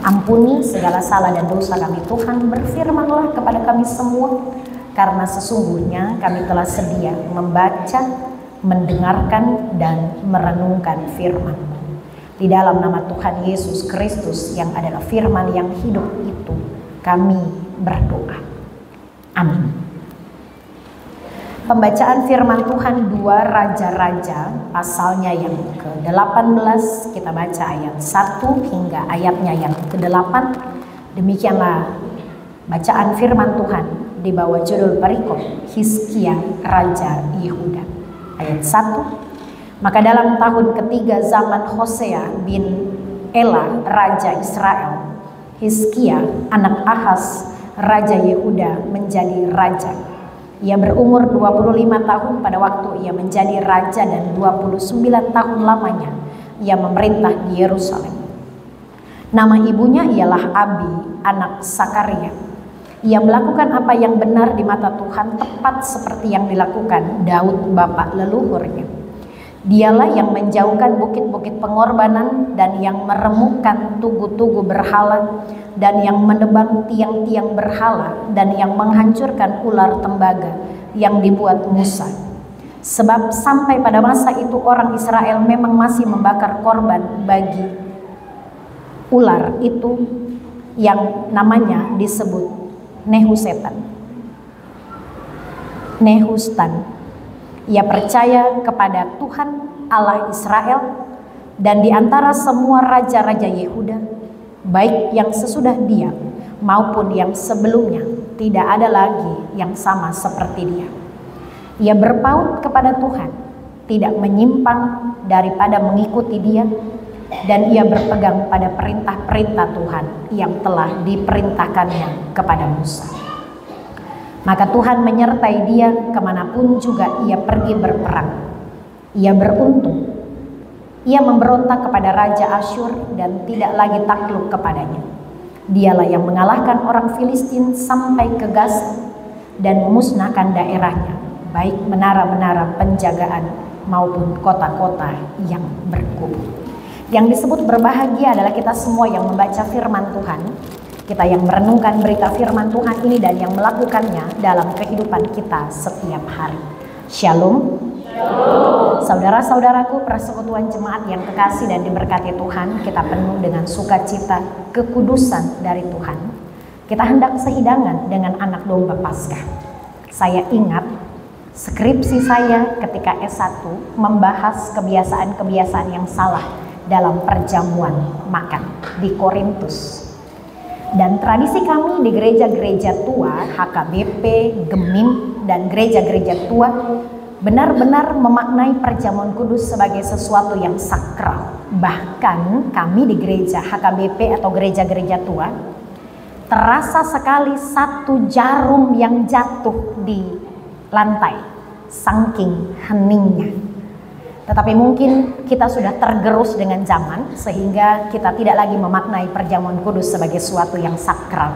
Ampuni segala salah dan dosa kami Tuhan, berfirmanlah kepada kami semua, karena sesungguhnya kami telah sedia membaca, mendengarkan, dan merenungkan firman-Mu. Di dalam nama Tuhan Yesus Kristus yang adalah firman yang hidup itu, kami berdoa. Amin. Pembacaan firman Tuhan 2 Raja-Raja pasalnya yang ke-18, kita baca ayat 1 hingga ayatnya yang ke-8. Demikianlah bacaan firman Tuhan di bawah judul perikop Hizkia Raja Yehuda. Ayat 1. Maka dalam tahun ketiga zaman Hosea bin Ela Raja Israel, Hizkia anak Ahaz Raja Yehuda menjadi raja. Ia berumur 25 tahun pada waktu ia menjadi raja dan 29 tahun lamanya ia memerintah di Yerusalem. Nama ibunya ialah Abi, anak Sakaria. Ia melakukan apa yang benar di mata Tuhan, tepat seperti yang dilakukan Daud bapak leluhurnya. Dialah yang menjauhkan bukit-bukit pengorbanan dan yang meremukkan tugu-tugu berhala dan yang menebang tiang-tiang berhala dan yang menghancurkan ular tembaga yang dibuat Musa. Sebab sampai pada masa itu orang Israel memang masih membakar korban bagi ular itu yang namanya disebut Nehustan. Ia percaya kepada Tuhan Allah Israel, dan di antara semua raja-raja Yehuda, baik yang sesudah dia maupun yang sebelumnya, tidak ada lagi yang sama seperti dia. Ia berpaut kepada Tuhan, tidak menyimpang daripada mengikuti dia, dan ia berpegang pada perintah-perintah Tuhan yang telah diperintahkannya kepada Musa. Maka Tuhan menyertai dia kemanapun juga ia pergi berperang. Ia beruntung. Ia memberontak kepada Raja Asyur dan tidak lagi takluk kepadanya. Dialah yang mengalahkan orang Filistin sampai ke Gaza dan memusnahkan daerahnya, baik menara-menara penjagaan maupun kota-kota yang berkubu. Yang disebut berbahagia adalah kita semua yang membaca firman Tuhan, kita yang merenungkan berita firman Tuhan ini dan yang melakukannya dalam kehidupan kita setiap hari. Shalom. Saudara-saudaraku, persekutuan jemaat yang kekasih dan diberkati Tuhan, kita penuh dengan sukacita kekudusan dari Tuhan. Kita hendak sehidangan dengan anak domba Paskah. Saya ingat skripsi saya ketika S1 membahas kebiasaan-kebiasaan yang salah dalam perjamuan makan di Korintus. Dan tradisi kami di gereja-gereja tua, HKBP, Gemim, dan gereja-gereja tua benar-benar memaknai perjamuan kudus sebagai sesuatu yang sakral. Bahkan kami di gereja HKBP atau gereja-gereja tua, terasa sekali satu jarum yang jatuh di lantai, saking heningnya. Tetapi mungkin kita sudah tergerus dengan zaman sehingga kita tidak lagi memaknai perjamuan kudus sebagai sesuatu yang sakral.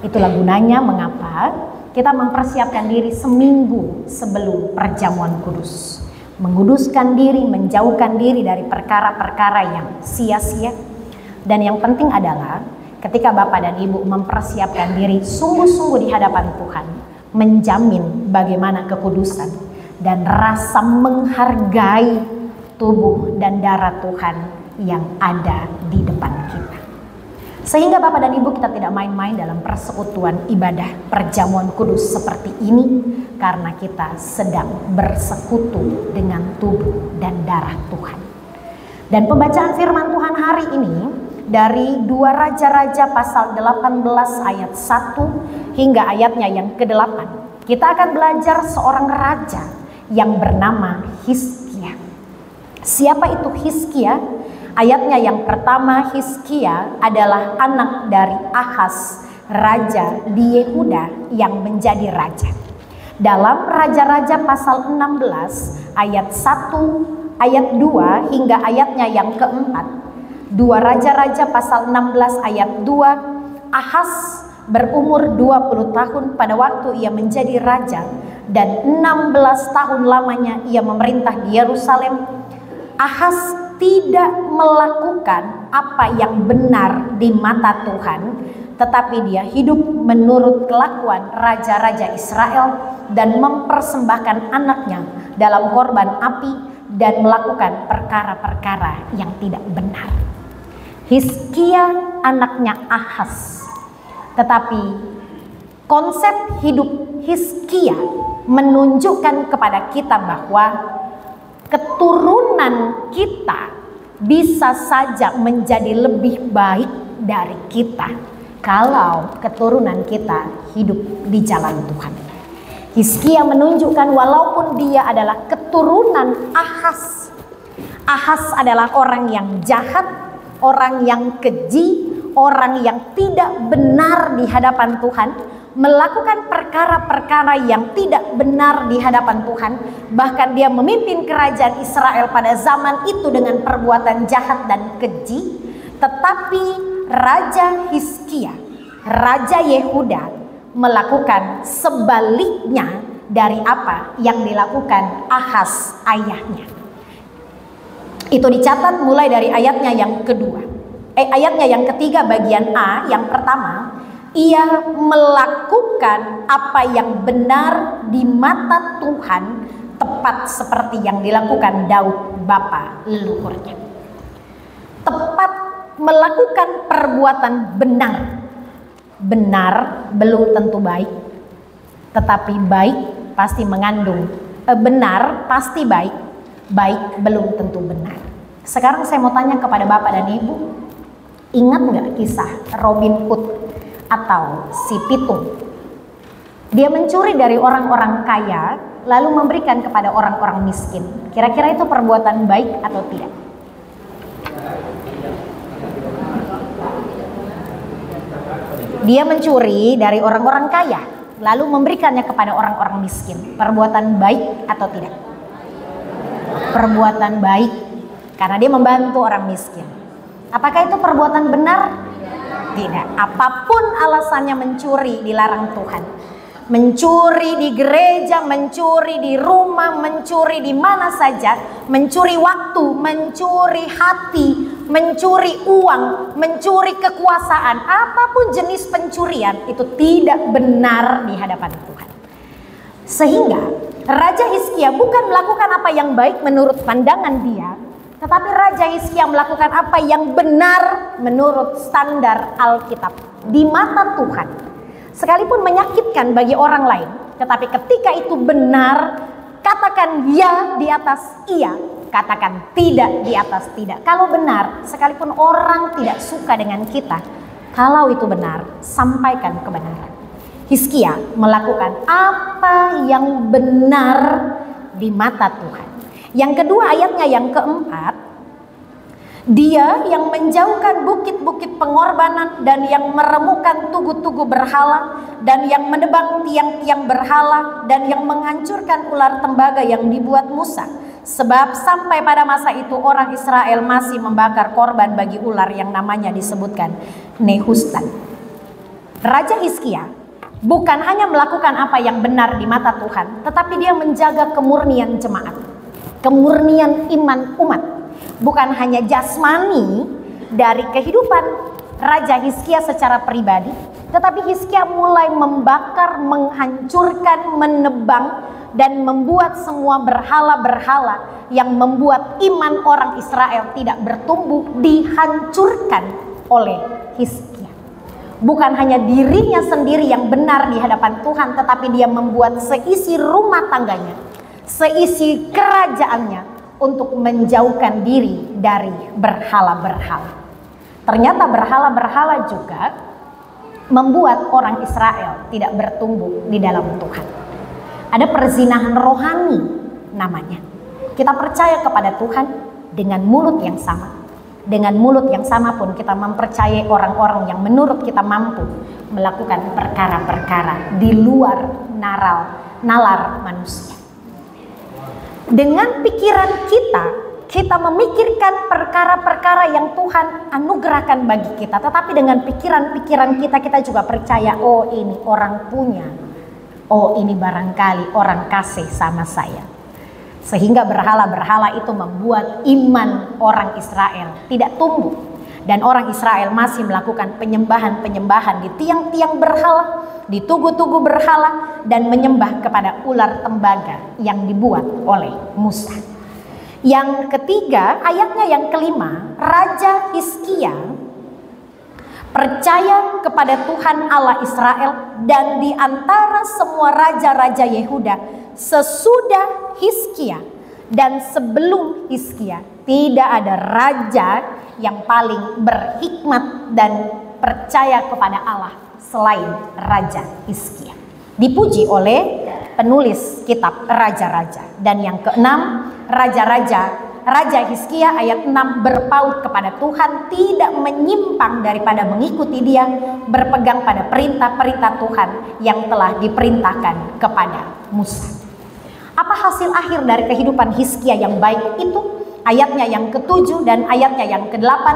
Itulah gunanya mengapa kita mempersiapkan diri seminggu sebelum perjamuan kudus. Menguduskan diri, menjauhkan diri dari perkara-perkara yang sia-sia. Dan yang penting adalah ketika Bapak dan Ibu mempersiapkan diri sungguh-sungguh di hadapan Tuhan, menjamin bagaimana kekudusan dan rasa menghargai tubuh dan darah Tuhan yang ada di depan kita. Sehingga Bapak dan Ibu, kita tidak main-main dalam persekutuan ibadah perjamuan kudus seperti ini, karena kita sedang bersekutu dengan tubuh dan darah Tuhan. Dan pembacaan firman Tuhan hari ini dari 2 Raja-Raja pasal 18 ayat 1 hingga ayatnya yang ke-8. Kita akan belajar seorang raja yang bernama Hizkia. Siapa itu Hizkia? Ayatnya yang pertama, Hizkia adalah anak dari Ahaz, raja di Yehuda yang menjadi raja. Dalam Raja-Raja pasal 16 ayat 1, ayat 2 hingga ayatnya yang keempat. 2 Raja-Raja pasal 16 ayat 2, Ahaz berumur 20 tahun pada waktu ia menjadi raja dan 16 tahun lamanya ia memerintah di Yerusalem. Ahaz tidak melakukan apa yang benar di mata Tuhan, tetapi dia hidup menurut kelakuan raja-raja Israel dan mempersembahkan anaknya dalam korban api dan melakukan perkara-perkara yang tidak benar. Hizkia anaknya Ahaz, tetapi konsep hidup Hizkia menunjukkan kepada kita bahwa keturunan kita bisa saja menjadi lebih baik dari kita kalau keturunan kita hidup di jalan Tuhan. Hizkia menunjukkan walaupun dia adalah keturunan Ahaz, Ahaz adalah orang yang jahat, orang yang keji, orang yang tidak benar di hadapan Tuhan, melakukan perkara-perkara yang tidak benar di hadapan Tuhan. Bahkan dia memimpin kerajaan Israel pada zaman itu dengan perbuatan jahat dan keji. Tetapi Raja Hizkia, Raja Yehuda, melakukan sebaliknya dari apa yang dilakukan Ahaz ayahnya. Itu dicatat mulai dari ayatnya yang kedua. Ayatnya yang ketiga bagian A, yang pertama, ia melakukan apa yang benar di mata Tuhan, tepat seperti yang dilakukan Daud bapa leluhurnya. Tepat melakukan perbuatan benar. Benar belum tentu baik, tetapi baik pasti mengandung benar pasti baik, baik belum tentu benar. Sekarang saya mau tanya kepada Bapak dan Ibu, ingat nggak kisah Robin Hood atau si Pitung? Dia mencuri dari orang-orang kaya lalu memberikan kepada orang-orang miskin. Kira-kira itu perbuatan baik atau tidak? Dia mencuri dari orang-orang kaya lalu memberikannya kepada orang-orang miskin. Perbuatan baik atau tidak? Perbuatan baik, karena dia membantu orang miskin. Apakah itu perbuatan benar? Tidak. Apapun alasannya mencuri dilarang Tuhan. Mencuri di gereja, mencuri di rumah, mencuri di mana saja, mencuri waktu, mencuri hati, mencuri uang, mencuri kekuasaan, apapun jenis pencurian itu tidak benar di hadapan Tuhan. Sehingga Raja Hizkia bukan melakukan apa yang baik menurut pandangan dia, tetapi Raja Hizkia melakukan apa yang benar menurut standar Alkitab di mata Tuhan. Sekalipun menyakitkan bagi orang lain, tetapi ketika itu benar, katakan ya di atas iya, katakan tidak di atas tidak. Kalau benar, sekalipun orang tidak suka dengan kita, kalau itu benar, sampaikan kebenaran. Hizkia melakukan apa yang benar di mata Tuhan. Yang kedua, ayatnya yang keempat, dia yang menjauhkan bukit-bukit pengorbanan dan yang meremukkan tugu-tugu berhala dan yang menebang tiang-tiang berhala dan yang menghancurkan ular tembaga yang dibuat Musa. Sebab sampai pada masa itu orang Israel masih membakar korban bagi ular yang namanya disebutkan Nehustan. Raja Hizkia bukan hanya melakukan apa yang benar di mata Tuhan, tetapi dia menjaga kemurnian jemaat, kemurnian iman umat. Bukan hanya jasmani dari kehidupan Raja Hizkia secara pribadi, tetapi Hizkia mulai membakar, menghancurkan, menebang, dan membuat semua berhala-berhala yang membuat iman orang Israel tidak bertumbuh dihancurkan oleh Hizkia. Bukan hanya dirinya sendiri yang benar di hadapan Tuhan, tetapi dia membuat seisi rumah tangganya, seisi kerajaannya untuk menjauhkan diri dari berhala-berhala. Ternyata berhala-berhala juga membuat orang Israel tidak bertumbuh di dalam Tuhan. Ada perzinahan rohani namanya. Kita percaya kepada Tuhan dengan mulut yang sama. Dengan mulut yang sama pun kita mempercayai orang-orang yang menurut kita mampu melakukan perkara-perkara di luar nalar manusia. Dengan pikiran kita memikirkan perkara-perkara yang Tuhan anugerahkan bagi kita. Tetapi dengan pikiran-pikiran kita juga percaya, oh ini orang punya, oh ini barangkali orang kasih sama saya. Sehingga berhala-berhala itu membuat iman orang Israel tidak tumbuh. Dan orang Israel masih melakukan penyembahan-penyembahan di tiang-tiang berhala, di tugu-tugu berhala, dan menyembah kepada ular tembaga yang dibuat oleh Musa. Yang ketiga, ayatnya yang kelima, Raja Hizkia percaya kepada Tuhan Allah Israel, dan di antara semua raja-raja Yehuda sesudah Hizkia dan sebelum Hizkia tidak ada raja yang paling berhikmat dan percaya kepada Allah selain Raja Hizkia. Dipuji oleh penulis kitab Raja-Raja. Dan yang keenam, Raja Hizkia ayat 6 berpaut kepada Tuhan, tidak menyimpang daripada mengikuti Dia, berpegang pada perintah-perintah Tuhan yang telah diperintahkan kepada Musa. Apa hasil akhir dari kehidupan Hizkia yang baik itu? Ayatnya yang ke-7 dan ayatnya yang ke-8,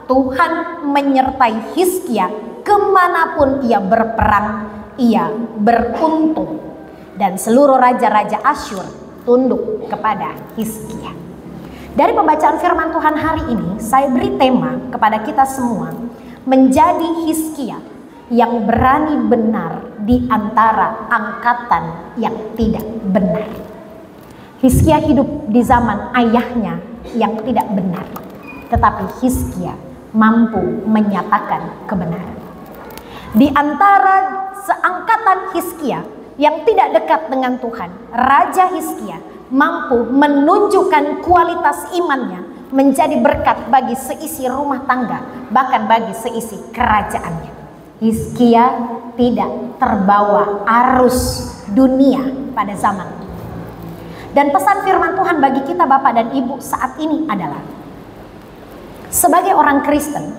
Tuhan menyertai Hizkia kemanapun ia berperang, ia beruntung. Dan seluruh raja-raja Asyur tunduk kepada Hizkia. Dari pembacaan firman Tuhan hari ini, saya beri tema kepada kita semua, menjadi Hizkia yang berani benar di antara angkatan yang tidak benar. Hizkia hidup di zaman ayahnya yang tidak benar, tetapi Hizkia mampu menyatakan kebenaran. Di antara seangkatan Hizkia yang tidak dekat dengan Tuhan, Raja Hizkia mampu menunjukkan kualitas imannya menjadi berkat bagi seisi rumah tangga, bahkan bagi seisi kerajaannya. Hizkia tidak terbawa arus dunia pada zaman itu. Dan pesan firman Tuhan bagi kita Bapak dan Ibu saat ini adalah, sebagai orang Kristen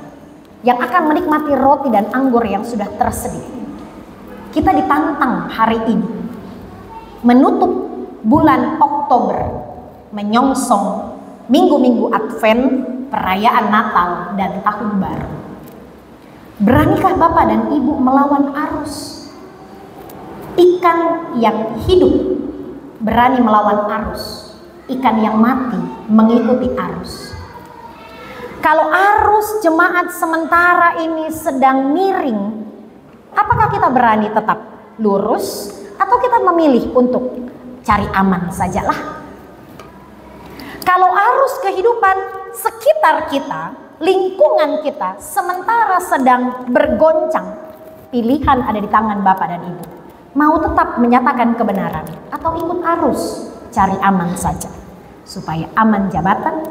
yang akan menikmati roti dan anggur yang sudah tersedia, kita ditantang hari ini menutup bulan Oktober, menyongsong minggu-minggu Advent, perayaan Natal dan Tahun Baru. Beranikah Bapak dan Ibu melawan arus? Ikan yang hidup berani melawan arus, ikan yang mati mengikuti arus. Kalau arus jemaat sementara ini sedang miring, apakah kita berani tetap lurus atau kita memilih untuk cari aman sajalah? Kalau arus kehidupan sekitar kita, lingkungan kita sementara sedang bergoncang, pilihan ada di tangan Bapak dan Ibu. Mau tetap menyatakan kebenaran atau ikut arus, cari aman saja, supaya aman jabatan,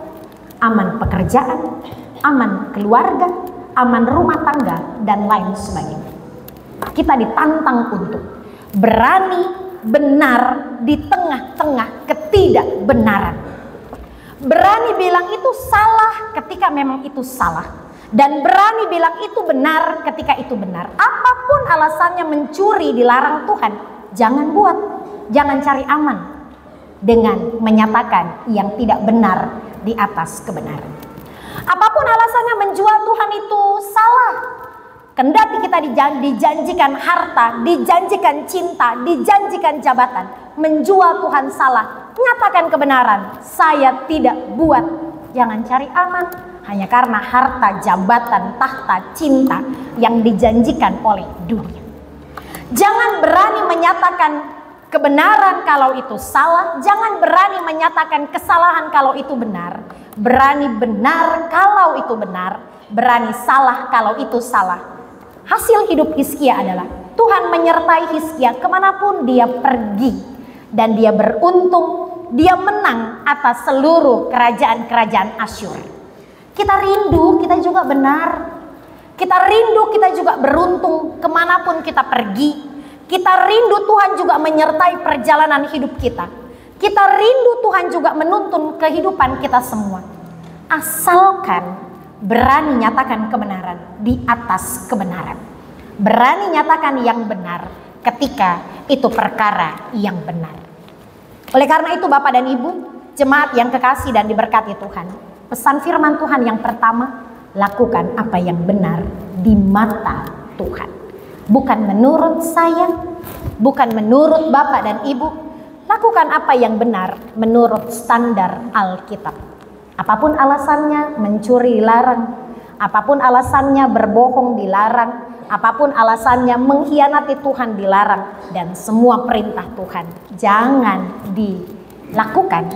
aman pekerjaan, aman keluarga, aman rumah tangga, dan lain sebagainya. Kita ditantang untuk berani benar di tengah-tengah ketidakbenaran. Berani bilang itu salah ketika memang itu salah, dan berani bilang itu benar ketika itu benar. Apapun alasannya mencuri dilarang Tuhan, jangan buat, jangan cari aman dengan menyatakan yang tidak benar di atas kebenaran. Apapun alasannya menjual Tuhan itu salah. Kendati kita dijanjikan harta, dijanjikan cinta, dijanjikan jabatan, menjual Tuhan salah. Nyatakan kebenaran, saya tidak buat. Jangan cari aman hanya karena harta, jabatan, tahta, cinta yang dijanjikan oleh dunia. Jangan berani menyatakan kebenaran kalau itu salah. Jangan berani menyatakan kesalahan kalau itu benar. Berani benar kalau itu benar. Berani salah kalau itu salah. Hasil hidup Hizkia adalah Tuhan menyertai Hizkia kemanapun dia pergi. Dan dia beruntung, dia menang atas seluruh kerajaan-kerajaan Asyur. Kita rindu, kita juga benar. Kita rindu, kita juga beruntung kemanapun kita pergi. Kita rindu Tuhan juga menyertai perjalanan hidup kita. Kita rindu Tuhan juga menuntun kehidupan kita semua. Asalkan berani nyatakan kebenaran di atas kebenaran. Berani nyatakan yang benar ketika itu perkara yang benar. Oleh karena itu Bapak dan Ibu, jemaat yang kekasih dan diberkati Tuhan, pesan firman Tuhan yang pertama, lakukan apa yang benar di mata Tuhan. Bukan menurut saya, bukan menurut Bapak dan Ibu, Lakukan apa yang benar menurut standar Alkitab. Apapun alasannya, mencuri dilarang. Apapun alasannya, berbohong dilarang. Apapun alasannya, mengkhianati Tuhan dilarang. Dan semua perintah Tuhan jangan dilakukan.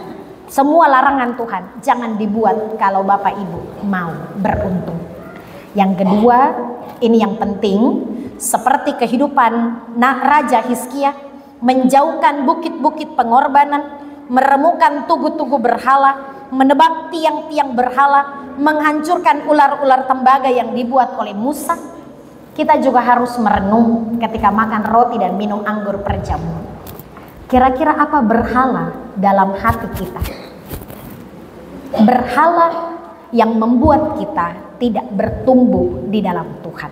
Semua larangan Tuhan jangan dibuat kalau Bapak Ibu mau beruntung. Yang kedua, ini yang penting, seperti kehidupan Raja Hizkia, menjauhkan bukit-bukit pengorbanan, meremukan tugu-tugu berhala, menebak tiang-tiang berhala, menghancurkan ular-ular tembaga yang dibuat oleh Musa. Kita juga harus merenung ketika makan roti dan minum anggur perjamuan. Kira-kira apa berhala dalam hati kita? Berhala yang membuat kita tidak bertumbuh di dalam Tuhan.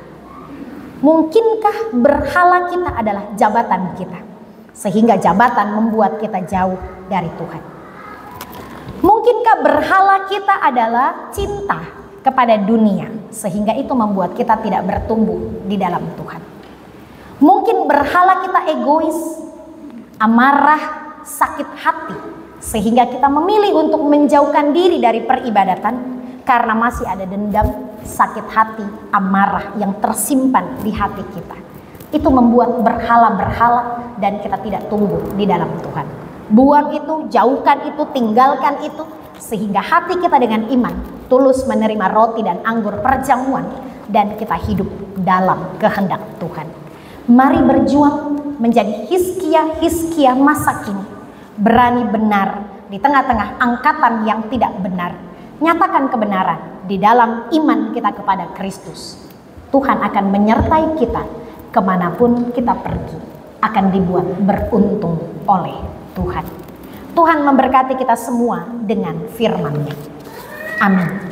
Mungkinkah berhala kita adalah jabatan kita, sehingga jabatan membuat kita jauh dari Tuhan? Mungkinkah berhala kita adalah cinta kepada dunia, sehingga itu membuat kita tidak bertumbuh di dalam Tuhan? Mungkin berhala kita egois, amarah, sakit hati, sehingga kita memilih untuk menjauhkan diri dari peribadatan karena masih ada dendam, sakit hati, amarah yang tersimpan di hati kita. Itu membuat berhala-berhala dan kita tidak tumbuh di dalam Tuhan. Buang itu, jauhkan itu, tinggalkan itu, sehingga hati kita dengan iman tulus menerima roti dan anggur perjamuan dan kita hidup dalam kehendak Tuhan. Mari berjuang menjadi Hizkia masa kini, berani benar di tengah-tengah angkatan yang tidak benar. Nyatakan kebenaran di dalam iman kita kepada Kristus. Tuhan akan menyertai kita kemanapun kita pergi, akan dibuat beruntung oleh Tuhan. Tuhan memberkati kita semua dengan firman-Nya. Amin.